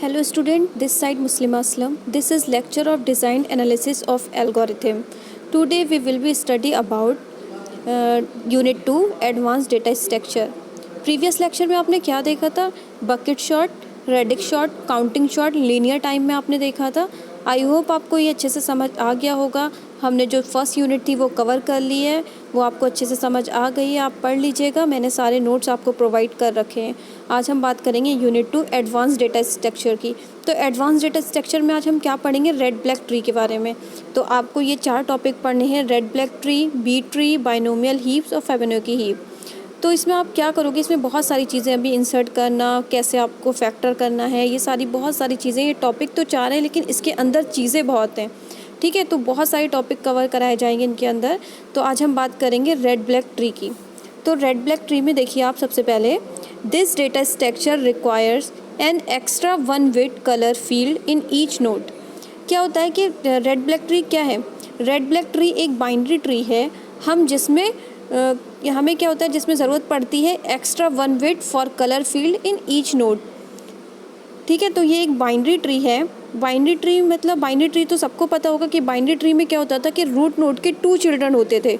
Hello student, this side Muslima Aslam. This is lecture of design analysis of algorithm. Today we will be study about unit 2 advanced data structure. Previous lecture में आपने क्या देखा था? Bucket sort, radix sort, counting sort, linear time में आपने देखा था. I hope आपको ये अच्छे से समझ आ गया होगा. हमने जो फर्स्ट यूनिट थी वो कवर कर ली है, वो आपको अच्छे से समझ आ गई है. आप पढ़ लीजिएगा, मैंने सारे नोट्स आपको प्रोवाइड कर रखे हैं. आज हम बात करेंगे यूनिट 2 एडवांस डेटा स्ट्रक्चर की. तो एडवांस डेटा स्ट्रक्चर में आज हम क्या पढ़ेंगे? रेड ब्लैक ट्री के बारे में. तो आपको ये 4 टॉपिक पढ़ने हैं: red black tree, B tree, binomial heaps और फिबोनाची हीप. तो इसमें आप क्या करोगे? इसमें बहुत सारी चीज़ें अभी इंसर्ट करना, कैसे आपको फैक्टर करना है, ये सारी बहुत सारी चीज़ें. ये टॉपिक तो 4 हैं लेकिन इसके अंदर चीज़ें बहुत हैं. ठीक है, तो बहुत सारे टॉपिक कवर कराए जाएंगे इनके अंदर. तो आज हम बात करेंगे रेड ब्लैक ट्री की. तो रेड ब्लैक ट्री में देखिए आप सबसे पहले, this data structure requires an extra 1 with colour field in each node. क्या होता है कि रेड ब्लैक ट्री क्या है? रेड ब्लैक ट्री एक बाइनरी ट्री है, हम जिसमें हमें क्या होता है, जिसमें ज़रूरत पड़ती है extra 1 with for colour field in each node. ठीक है, तो ये एक बाइनरी ट्री है. बाइनरी ट्री मतलब, बाइनरी ट्री तो सबको पता होगा कि बाइनरी ट्री में क्या होता था कि रूट नोड के 2 चिल्ड्रन होते थे.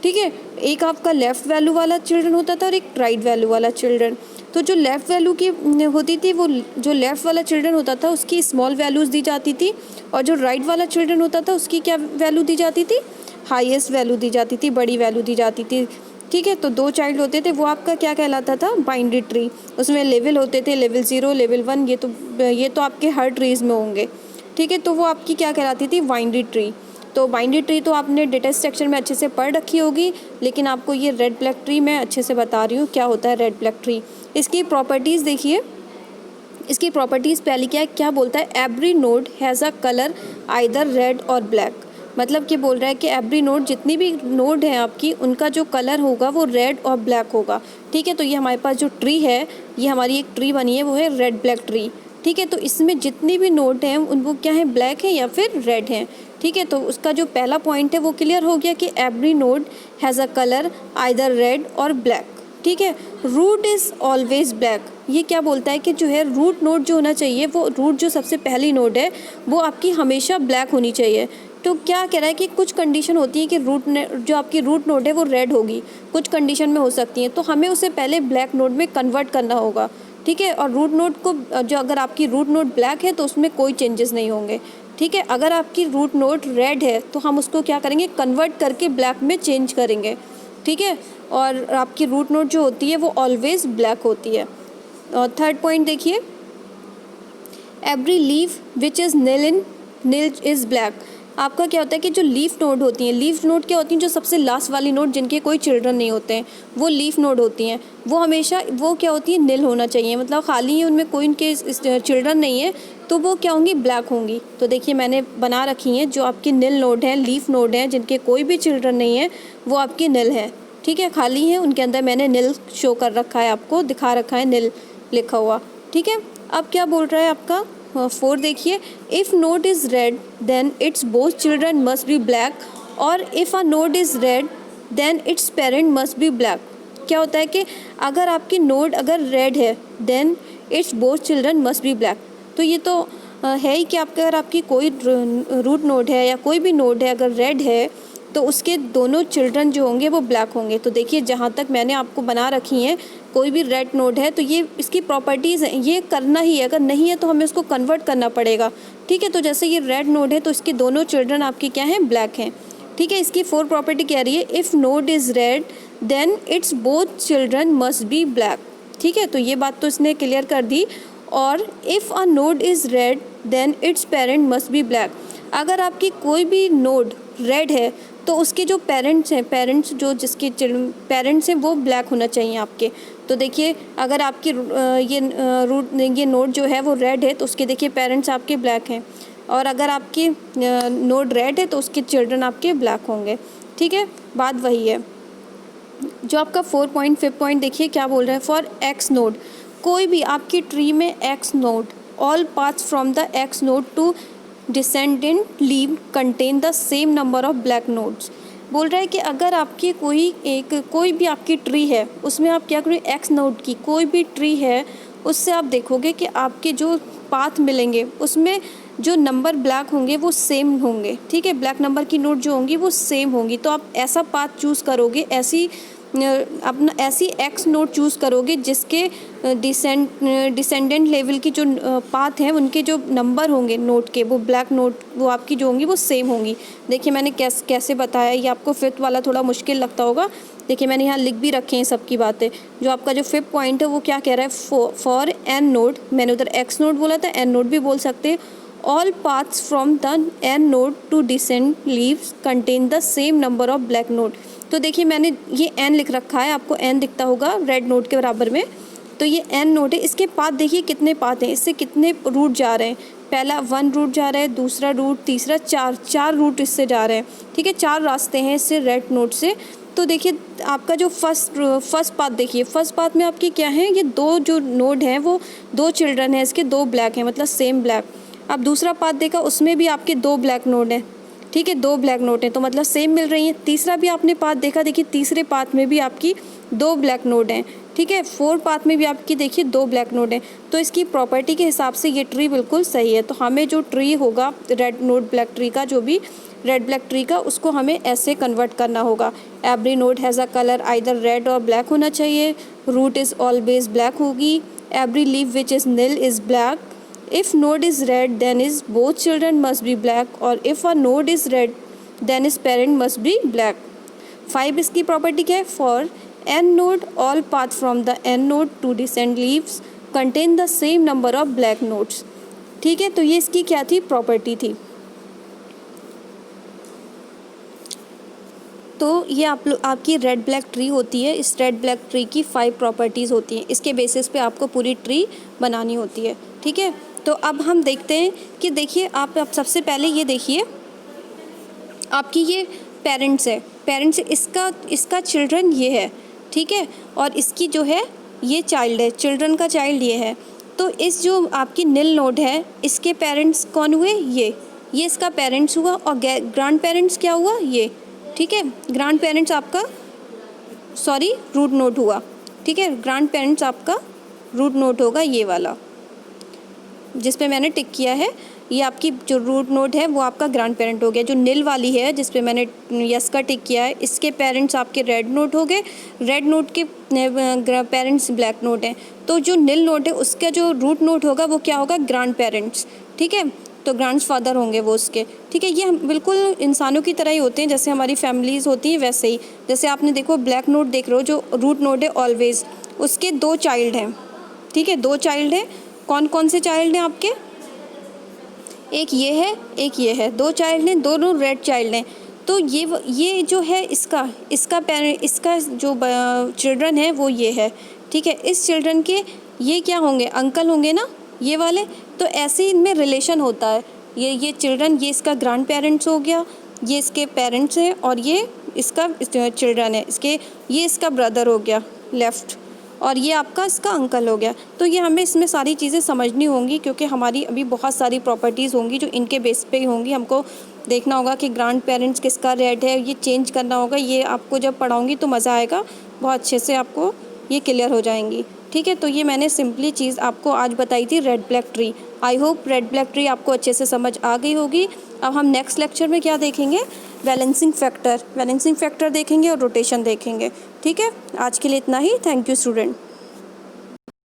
ठीक है, एक आपका लेफ़्ट वैल्यू वाला चिल्ड्रन होता था और एक राइट वैल्यू वाला चिल्ड्रन. तो जो लेफ़्ट वैल्यू की होती थी, वो जो लेफ़्ट वाला चिल्ड्रन होता था उसकी स्मॉल वैल्यूज़ दी जाती थी, और जो राइट वाला चिल्ड्रन होता था उसकी क्या वैल्यू दी जाती थी? हाईएस्ट वैल्यू दी जाती थी, बड़ी वैल्यू दी जाती थी. ठीक है, तो 2 चाइल्ड होते थे, वो आपका क्या कहलाता था? Binary tree. उसमें लेवल होते थे, लेवल 0, लेवल 1. ये तो आपके हर ट्रीज़ में होंगे. ठीक है, तो वो आपकी क्या कहलाती थी? Binary tree. तो बाइनरी ट्री तो आपने डेटा स्ट्रक्चर में अच्छे से पढ़ रखी होगी, लेकिन आपको ये रेड ब्लैक ट्री मैं अच्छे से बता रही हूँ क्या होता है रेड ब्लैक ट्री. इसकी प्रॉपर्टीज़ देखिए. इसकी प्रॉपर्टीज़ पहली क्या बोलता है? Every node has a colour either red और ब्लैक. मतलब कि बोल रहा है कि एवरी नोड, जितनी भी नोड है आपकी, उनका जो कलर होगा वो रेड और ब्लैक होगा. ठीक है, तो ये हमारे पास जो ट्री है, ये हमारी एक ट्री बनी है, वो है रेड ब्लैक ट्री. ठीक है, तो इसमें जितनी भी नोड हैं उनको क्या है? ब्लैक है या फिर रेड है. ठीक है, तो उसका जो पहला पॉइंट है वो क्लियर हो गया कि every node has a colour either red और ब्लैक. ठीक है, रूट इज़ ऑलवेज ब्लैक. ये क्या बोलता है कि जो है रूट नोड जो होना चाहिए, वो रूट जो सबसे पहली नोड है वो आपकी हमेशा ब्लैक होनी चाहिए. तो क्या कह रहा है कि कुछ कंडीशन होती है कि जो आपकी रूट नोड है वो रेड होगी, कुछ कंडीशन में हो सकती है, तो हमें उसे पहले ब्लैक नोड में कन्वर्ट करना होगा. ठीक है, और रूट नोड को जो, अगर आपकी रूट नोड ब्लैक है तो उसमें कोई चेंजेस नहीं होंगे. ठीक है, अगर आपकी रूट नोड रेड है तो हम उसको क्या करेंगे? कन्वर्ट करके ब्लैक में चेंज करेंगे. ठीक है, और आपकी रूट नोड जो होती है वो ऑलवेज ब्लैक होती है. और थर्ड पॉइंट देखिए, every leaf which is nil is black. आपका क्या होता है कि जो लीफ नोड होती हैं, लीफ नोड क्या होती हैं? जो सबसे लास्ट वाली नोड, जिनके कोई चिल्ड्रन नहीं होते हैं, वो लीफ नोड होती हैं. वो हमेशा वो क्या होती है? नील होना चाहिए. मतलब खाली है, उनमें कोई इनके चिल्ड्रन नहीं है, तो वो क्या होंगी? ब्लैक होंगी. तो देखिए मैंने बना रखी हैं, जो आपकी नील नोड हैं, लीफ नोड हैं, जिनके कोई भी चिल्ड्रन नहीं है, वो आपकी नील है. ठीक है, खाली है, उनके अंदर मैंने नील शो कर रखा है, आपको दिखा रखा है नील लिखा हुआ. ठीक है, अब क्या बोल रहा है आपका 4 देखिए, if node is red then its both children must be black, और if a node is red then its parent must be black. क्या होता है कि अगर आपकी नोड अगर रेड है then its both children must be black. तो ये तो है ही कि अगर आपकी कोई रूट नोड है या कोई भी नोड है अगर रेड है तो उसके दोनों चिल्ड्रन जो होंगे वो ब्लैक होंगे. तो देखिए, जहाँ तक मैंने आपको बना रखी हैं, कोई भी रेड नोड है तो ये इसकी प्रॉपर्टीज़ हैं, ये करना ही है. अगर नहीं है तो हमें उसको कन्वर्ट करना पड़ेगा. ठीक है, तो जैसे ये रेड नोड है तो इसके दोनों चिल्ड्रन आपके क्या हैं? ब्लैक हैं. ठीक है, इसकी 4 प्रॉपर्टी कह रही है, if node is red then its both children must be black. ठीक है, तो ये बात तो इसने क्लियर कर दी. और if a node is red then its parent must be black. अगर आपकी कोई भी नोड रेड है तो उसके जो पेरेंट्स हैं, जो जिसके पेरेंट्स हैं वो ब्लैक होना चाहिए आपके. तो देखिए, अगर आपकी ये नोड जो है वो रेड है तो उसके देखिए पेरेंट्स आपके ब्लैक हैं, और अगर आपकी नोड रेड है तो उसके चिल्ड्रन आपके ब्लैक होंगे. ठीक है, बात वही है. जो आपका 5 पॉइंट देखिए क्या बोल रहा है, फॉर एक्स नोड, कोई भी आपकी ट्री में x node, all paths from the x node to descendant leave contain the same number of black nodes. बोल रहा है कि अगर आपकी कोई भी आपकी ट्री है, उसमें आप क्या करें? एक्स नोड की कोई भी ट्री है, उससे आप देखोगे कि आपके जो पाथ मिलेंगे उसमें जो नंबर ब्लैक होंगे वो सेम होंगे, ठीक है, ब्लैक नंबर की नोट जो होंगी वो सेम होंगी। तो आप ऐसा पाथ चूज़ करोगे, अपना ऐसी एक्स नोट चूज़ करोगे जिसके डिसेंडेंट लेवल की जो पाथ हैं उनके जो नंबर होंगे नोट के, वो ब्लैक नोट वो आपकी जो होंगी वो सेम होंगी। देखिए मैंने कैसे बताया, ये आपको फिफ्थ वाला थोड़ा मुश्किल लगता होगा। देखिए मैंने यहाँ लिख भी रखे हैं सबकी बातें। जो आपका जो फिफ्थ पॉइंट है वो क्या कह रहा है, फॉर एन नोट, मैंने उधर एक्स नोट बोला था, एन नोट भी बोल सकते हैं। All paths from the n node to descend leaves contain the same number of black node. तो देखिए मैंने ये एन लिख रखा है, आपको एन दिखता होगा रेड नोट के बराबर में। तो ये एन नोट है, इसके पाथ देखिए कितने पाथ हैं, इससे कितने रूट जा रहे हैं। पहला 1 रूट जा रहा है, दूसरा रूट, तीसरा 4 रूट इससे जा रहे हैं, ठीक है, 4 रास्ते हैं इससे रेड नोट से। तो देखिए आपका जो फर्स्ट पाथ देखिए, फर्स्ट पाथ में आपकी क्या है, ये 2 जो नोड हैं वो 2 चिल्ड्रन हैं इसके, 2 ब्लैक हैं, मतलब सेम ब्लैक। अब दूसरा पाथ देखा, उसमें भी आपके 2 ब्लैक नोड हैं, ठीक है, 2 ब्लैक नोट हैं, तो मतलब सेम मिल रही हैं। तीसरा भी आपने पाथ देखा, देखिए तीसरे पाथ में भी आपकी 2 ब्लैक नोड हैं, ठीक है, 4 पाथ में भी आपकी देखिए 2 ब्लैक नोड हैं। तो इसकी प्रॉपर्टी के हिसाब से ये ट्री बिल्कुल सही है। तो हमें जो ट्री होगा रेड नोड ब्लैक ट्री का, जो भी रेड ब्लैक ट्री का, उसको हमें ऐसे कन्वर्ट करना होगा। Every node has a colour either red और ब्लैक होना चाहिए। रूट इज़ ऑलवेज ब्लैक होगी। Every leaf which is nil is black. If node is red, then is both children must be black, or if a node is red, then his parent must be black. 5 इसकी property क्या है, for n node all path from the n node to descend leaves contain the same number of black nodes. ठीक है, तो ये इसकी क्या थी, प्रॉपर्टी थी। तो ये आपकी रेड ब्लैक ट्री होती है। इस रेड ब्लैक ट्री की 5 प्रॉपर्टीज़ होती हैं, इसके बेसिस पे आपको पूरी ट्री बनानी होती है, ठीक है। तो अब हम देखते हैं कि देखिए आप सबसे पहले ये देखिए, आपकी ये पेरेंट्स है, इसका चिल्ड्रन ये है, ठीक है, और इसकी जो है ये चाइल्ड है, चिल्ड्रन का चाइल्ड ये है। तो इस जो आपकी नील नोड है, इसके पेरेंट्स कौन हुए, ये इसका पेरेंट्स हुआ, और ग्रैंड पेरेंट्स क्या हुआ, ये, ठीक है, ग्रैंड पेरेंट्स आपका रूट नोड हुआ, ठीक है, ग्रैंड पेरेंट्स आपका रूट नोड होगा ये वाला जिस पे मैंने टिक किया है। ये आपकी जो रूट नोड है वो आपका ग्रैंड पेरेंट हो गया। जो नील वाली है जिस पे मैंने यस का टिक किया है, इसके पेरेंट्स आपके रेड नोड हो गए। रेड नोड के पेरेंट्स ब्लैक नोड हैं। तो जो नील नोड है उसका जो रूट नोड होगा वो क्या होगा, ग्रैंड पेरेंट्स, ठीक है, तो ग्रैंड फादर होंगे वो उसके, ठीक है। ये हम बिल्कुल इंसानों की तरह ही होते हैं, जैसे हमारी फैमिलीज़ होती हैं वैसे ही। जैसे आपने देखो ब्लैक नोड देख रहे हो, जो रूट नोड है ऑलवेज, उसके 2 चाइल्ड हैं, ठीक है, 2 चाइल्ड हैं। कौन कौन से चाइल्ड हैं आपके, एक ये है, एक ये है, 2 चाइल्ड हैं, दोनों रेड चाइल्ड हैं। तो ये जो है इसका पेरेंट, इसका जो चिल्ड्रन है वो ये है, ठीक है। इस चिल्ड्रन के ये क्या होंगे, अंकल होंगे ना ये वाले। तो ऐसे ही इनमें रिलेशन होता है। ये चिल्ड्रन, ये इसका ग्रैंड पेरेंट्स हो गया, ये इसके पेरेंट्स हैं, और ये इसका चिल्ड्रन है, ये इसका ब्रदर हो गया लेफ़्ट, और ये आपका इसका अंकल हो गया। तो ये हमें इसमें सारी चीज़ें समझनी होंगी, क्योंकि हमारी अभी बहुत सारी प्रॉपर्टीज़ होंगी जो इनके बेस पे ही होंगी। हमको देखना होगा कि ग्रैंड पेरेंट्स किसका रेड है, ये चेंज करना होगा। ये आपको जब पढ़ाऊँगी तो मज़ा आएगा, बहुत अच्छे से आपको ये क्लियर हो जाएंगी, ठीक है। तो ये मैंने सिंपली चीज़ आपको आज बताई थी, red black tree. I hope red black tree आपको अच्छे से समझ आ गई होगी। अब हम नेक्स्ट लेक्चर में क्या देखेंगे, बैलेंसिंग फैक्टर देखेंगे और रोटेशन देखेंगे, ठीक है। आज के लिए इतना ही। Thank you student.